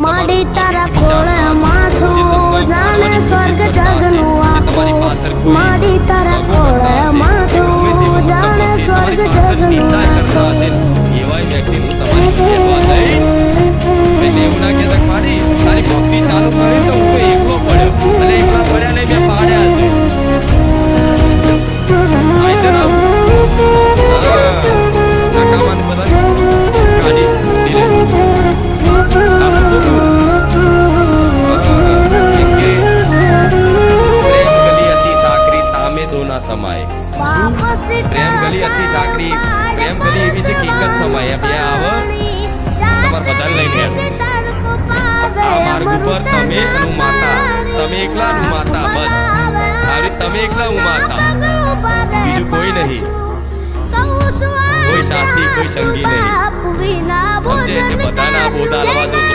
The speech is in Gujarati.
માડી તારા ખોળે માથું જાણે સ્વર્ગ જગનું આખું માડી તારા ખોળે માથું જાણે સ્વર્ગ જગનું આખું એવા વ્યક્તિનું તમારી સેવા લઈશ એટલે એવું ના કહેતા મારી તારી ભક્તિ ચાલુ કરી તો હું તો એકલો પડ્યો અને એકલા પડ્યા નહીં મેં પાડ્યા છે આય છે ને નકામાની બધા કાઢીશ ધીરે समाए प्रेम गली अति साकरी प्रेम गली एवी से कीकत समाए अब ये आव તમાર બદલ લઈને આ માર્ગ ઉપર તમે અનુ માતા તમે એકલા અનુ માતા બસ આવી તમે એકલા હું માતા બીજું કોઈ નહીં કોઈ સાથી કોઈ સંગી નહીં સમજે કે બધાના બોધાલવા જો